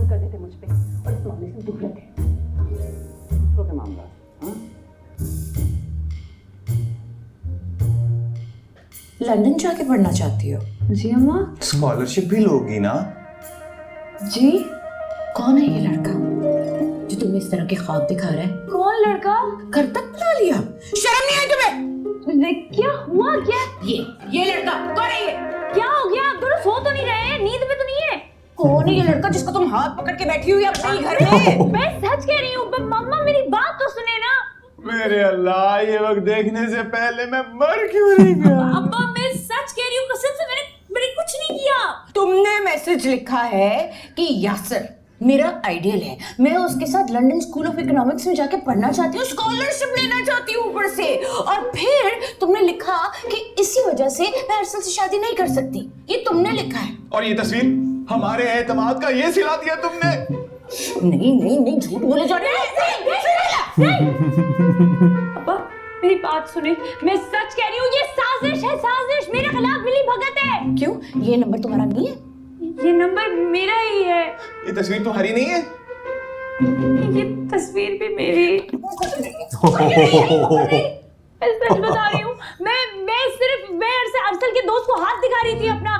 कर देते मुझ पे और इस मामले से दूर रहते। दूसरों के मामला, हाँ? लंदन जाके पढ़ना चाहती हो? जी अम्मा। स्कॉलरशिप भी लोगी ना? जी। कौन है ये लड़का जो तुम्हें इस तरह के ख्वाब दिखा रहा है? कौन लड़का? घर तक बुला लिया, शर्म नहीं आई तुम्हें? क्या हुआ? क्या ये लड़का कौन है? ये क्या हो गया? आप दोनों सो तो नहीं रहे? नींद में तो नहीं है? कौन है ये लड़का जिसको तुम हाथ पकड़ के बैठी हुई अपने ही घर में? मैं सच कह रही हूँ। मम्मा मेरी बात तो सुने ना। मेरे अल्लाह, ये वक्त देखने से पहले मैं मर क्यों नहीं गया? अब्बा मैं सच कह रही हूँ, कसम से मैंने कुछ नहीं किया। तुमने मैसेज लिखा है कि यासर मेरा आइडियल है, मैं उसके साथ लंदन स्कूल ऑफ इकोनॉमिक्स में जाके पढ़ना चाहती हूँ, स्कॉलरशिप लेना चाहती हूँ ऊपर से, और फिर तुमने लिखा कि इसी वजह से मैं अरसल से शादी नहीं कर सकती। ये तुमने लिखा है। और ये तस्वीर हमारे एतमाद का ये सिला दिया तुमने। नहीं झूठ बोले जा रहे हो। अब्बा मेरी बात सुने, मैं सच कह रही हूँ, ये साजिश है, साजिश। मेरे खिलाफ मिली भगत है। क्यों? ये नंबर तुम्हारा नहीं है? ये नंबर मेरा ही है। ये तस्वीर तुम्हारी नहीं है? ये तस्वीर भी मेरी। मैं सच बता रही हूँ, मैं अरसल के दोस्त को हाथ दिखा रही थी अपना।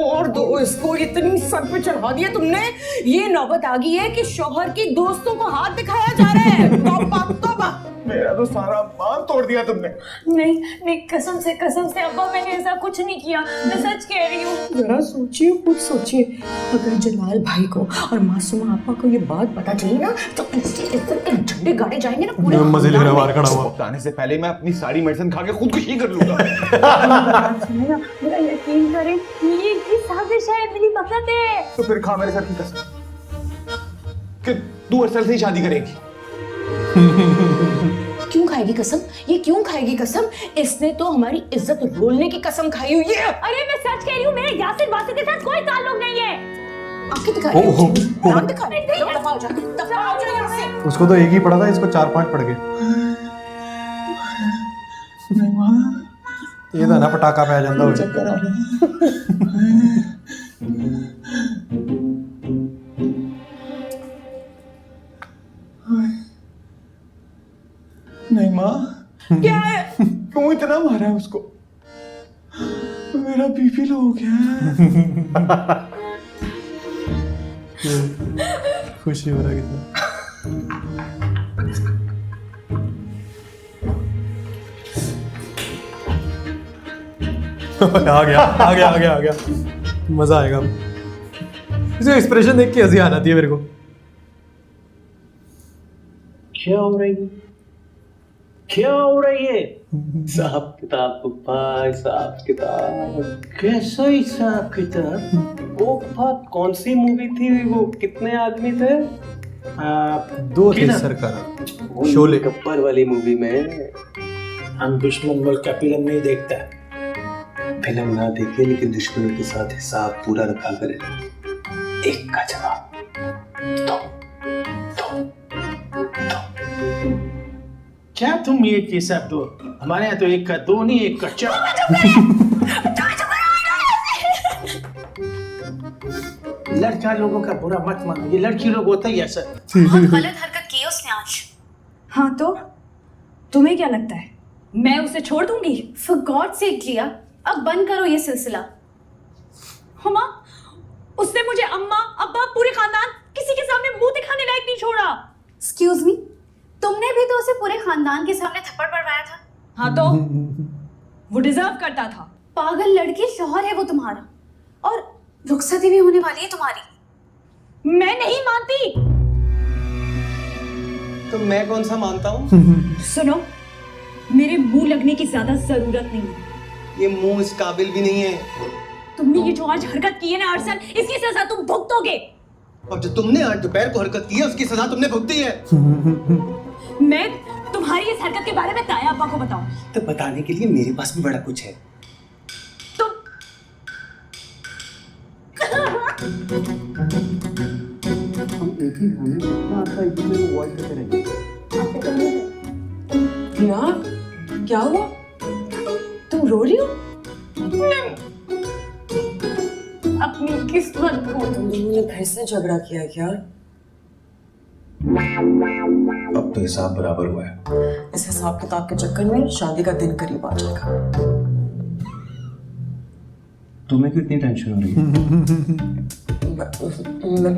और दो इसको इतनी सर पे चढ़ा दिया तुमने। ये नौबत आ गई है कि शौहर की दोस्तों को हाथ दिखाया जा रहा है। तौबा। मेरा तो सारा मान तोड़ दिया तुमने। नहीं कसम से अब्बा मैंने ऐसा कुछ नहीं किया। मैं सच कह रही हूँ। जरा सोचिए, खुद सोचिए, अगर जलाल भाई को और मासूमा आपा को ये बात पता चली ना तो इज्जत के झंडे गाड़े जाएंगे ना पूरे। मजे ले रहा बाहर खड़ा हुआ। बताने से पहले मैं अपनी सारी मेडिसिन खा के खुदकुशी कर लूंगा। सुनेगा, मेरा यकीन करें, ये साजिश है, मेरी भगत है। तो फिर खा मेरे सर की कसम कि तू अरसल से ही शादी करेगी। क्यों खाएगी कसम? ये क्यों खाएगी कसम? इसने तो हमारी इज्जत रोलने की कसम खाई हुई है। अरे मैं सच कह रही हूँ, मेरे यासिर वासिर के साथ कोई ताल्लुक नहीं है। आंखें दिखा रही हो? दांत दिखा रही हो? दफा हो जा यहाँ से। उसको तो एक ही पड़ा था, इसको 4-5 पड़ गए। ये था ना पटाखा पे आ जाता हो। नहीं माँ, क्या है? क्यों इतना मारा है उसको? मेरा बीपी लो हो गया है। खुशी हो रहा है कितना। आ गया। मजा आएगा। इसका एक्सप्रेशन देख के हंसी आ जाती है मेरे को। क्या हो रही है? हिसाब किताब पप्पा, हिसाब किताब। कैसा हिसाब किताब? वो कौन सी मूवी थी वो? कितने आदमी थे? 2 थे सरकार। शोले। गब्बर वाली मूवी में हम दुश्मन मुल्क का फिल्म नहीं देखता। फिल्म ना देखे लेकिन दुश्मनों के साथ हिसाब पूरा रखा करे। एक का जवाब दो। क्या तुम ये हिसाब दो? हमारे यहाँ तो 1 का 2 नहीं, 1 का 4। लड़का लोगों का बुरा मत मानो, ये लड़की लोग होता ही ऐसा। बहुत गलत हरकत की है उसने आज। हाँ तो तुम्हें क्या लगता है मैं उसे छोड़ दूंगी? For God's sake लिया, अब बंद करो ये सिलसिला। हमा, उसने मुझे अम्मा, अब्बा, पूरे खानदान किसी के सामने मुंह दिखाने लायक नहीं छोड़ा। Excuse me, तुमने भी तो उसे पूरे खानदान के सामने थप्पड़ पड़वाया था। हाँ तो वो डिजर्व करता था। पागल लड़की, शौहर है वो तुम्हारा, और रुखसती भी होने वाली है तुम्हारी। मैं नहीं मानती। तो मैं कौन सा मानता हूँ? सुनो, मेरे मुंह लगने की ज्यादा जरूरत नहीं है। ये मुंह इस काबिल भी नहीं है। तुमने ये जो आज हरकत की है ना अरसल, इसकी सजा तुम भुगतोगे। और जो तुमने आज दोपहर को हरकत की है उसकी सजा तुमने भुगती है। मैं तुम्हारी इस हरकत के बारे में ताया अब्बा को बताऊं? तो बताने के लिए मेरे पास भी बड़ा कुछ है। तुम क्या हुआ? तुम रो रही हो? अपनी किस्मत को तुम दोनों ने फिर से झगड़ा किया क्या? अब तो हिसाब बराबर हुआ है। इस हिसाब किताब के चक्कर में शादी का दिन करीब आ जाएगा। तुम्हें क्यों इतनी टेंशन हो रही है?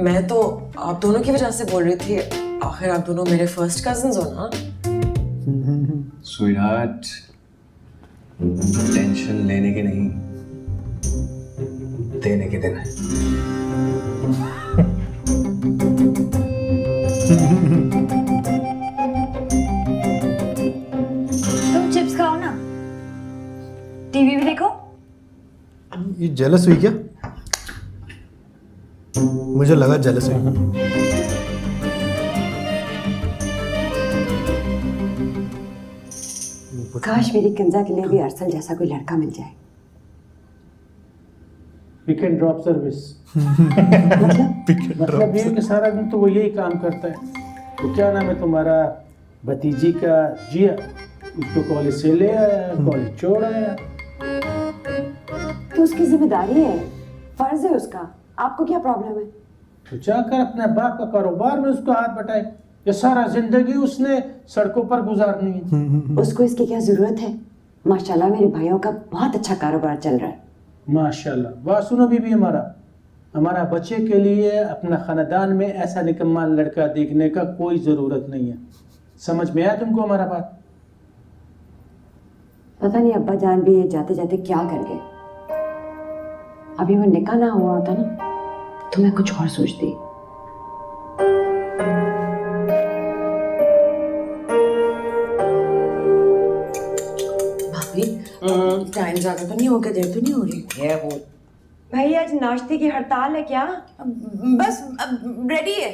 मैं तो आप दोनों की वजह से बोल रही थी। आखिर आप दोनों मेरे फर्स्ट कजिन्स हो ना। स्वीटहार्ट, टेंशन लेने के नहीं, देने के दिन है। तुम चिप्स खाओ ना, टीवी भी देखो। ये जेलस हुई क्या? मुझे लगा जेलस हुई। काश मेरी कंजा के लिए भी अरसल जैसा कोई लड़का मिल जाए। Pick and drop service. मतलब मतलब ये कि सारा दिन तो वो यही काम करता है। तो क्या नाम है तुम्हारा भतीजी का? जिया। उसको कॉलेज से ले आया, कॉलेज छोड़ आया। तो उसकी जिम्मेदारी है, फर्ज है उसका। आपको क्या प्रॉब्लम है? तो जाकर अपने बाप का कारोबार में उसको हाथ बटाए। ये सारा जिंदगी उसने सड़कों पर गुजारनी है। उसको इसकी क्या जरूरत है? माशाल्लाह मेरे भाइयों का बहुत अच्छा कारोबार चल रहा है। माशाल्लाह। वाह, सुनो बीबी, हमारा बच्चे के लिए अपना खानदान में ऐसा निकम्मा लड़का देखने का कोई जरूरत नहीं है। समझ में आया तुमको हमारा बात? पता नहीं अब्बा जान भी ये जाते जाते क्या कर गए। अभी वो निकाह ना हुआ होता ना तो मैं कुछ और सोचती। भाभी, टाइम ज्यादा तो नहीं हो गया? देर तो नहीं हो रही? ये हो भाई, आज नाश्ते की हड़ताल है क्या? बस रेडी है।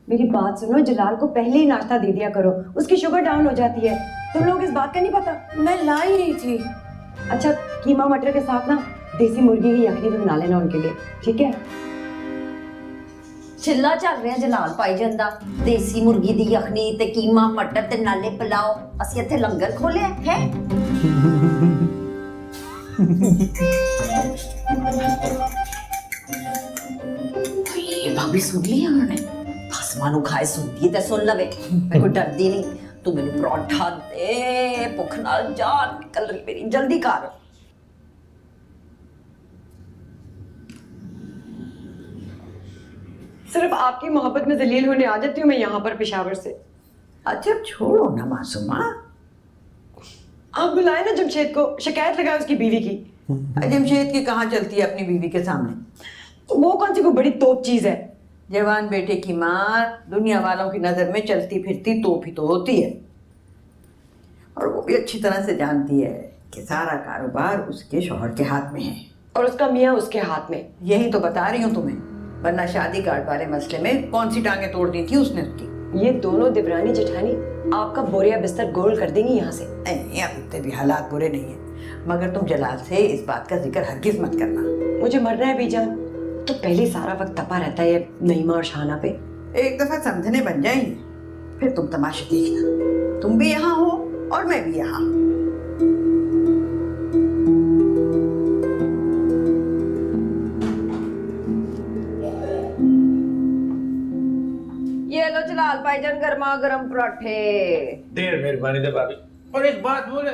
मेरी बात सुनो, जलाल को पहले ही नाश्ता दे दिया करो, उसकी शुगर डाउन हो जाती है। तुम लोग इस बात का नहीं पता? मैं ला ही रही थी। अच्छा, कीमा मटर के साथ ना देसी मुर्गी की यखनी भी बना लेना उनके लिए, ठीक है? चिल्ला चल रहा जलाल पाई ਜਾਂਦਾ देसी मुर्गी दी यखनी ते कीमा मटर ते नाले पुलाओ। ਅਸੀਂ ਇੱਥੇ ਲੰਗਰ ਖੋਲਿਆ ਹੈ। ये भाभी सुन लिया उन्होंने? ਭਸਮਾਂ ਨੂੰ ਖਾਏ ਸੁਣਦੀ ਤੇ ਸੁਣ ਲਵੇ। ਮੈਂ ਕੋਈ ਡਰਦੀ ਨਹੀਂ। ਤੂੰ ਮੈਨੂੰ ਪਰੌਂਠਾ ਦੇ, ਭੁੱਖ ਨਾਲ ਜਾਨ ਨਿਕਲ ਰਹੀ ਮੇਰੀ, ਜਲਦੀ ਕਰ। सिर्फ आपकी मोहब्बत में जलील होने आ जाती हूँ मैं यहाँ पर पेशावर से। अच्छा छोड़ो ना मासूमा। आप बुलाए ना जमशेद को, शिकायत लगाए उसकी बीवी की। जमशेद की कहाँ चलती है अपनी बीवी के सामने? वो कौन सी कोई बड़ी तोप चीज है? जवान बेटे की माँ दुनिया वालों की नजर में चलती फिरती तोप ही तो होती है। और वो भी अच्छी तरह से जानती है कि सारा कारोबार उसके शौहर के हाथ में है और उसका मियाँ उसके हाथ में। यही तो बता रही हूँ तुम्हें, वरना शादी कार्ड वाले मसले में कौन सी टांगे तोड़ दी थी उसने उसकी। ये दोनों देवरानी जेठानी आपका बोरिया बिस्तर गोल कर देंगी यहाँ से। नहीं, अब इतने भी हालात बुरे नहीं है, मगर तुम जलाल से इस बात का जिक्र हरगिज मत करना। मुझे मरना है बीजान, तो पहले सारा वक्त तपा रहता है नईमा और शाना पे। एक दफा समझने बन जाएंगे, फिर तुम तमाशे देखना। तुम भी यहाँ हो और मैं भी यहाँ। ये लो जलाल भाईजान, गर्मा गर्म पराठे। देर मेहरबानी दे भाभी। और एक बात बोले,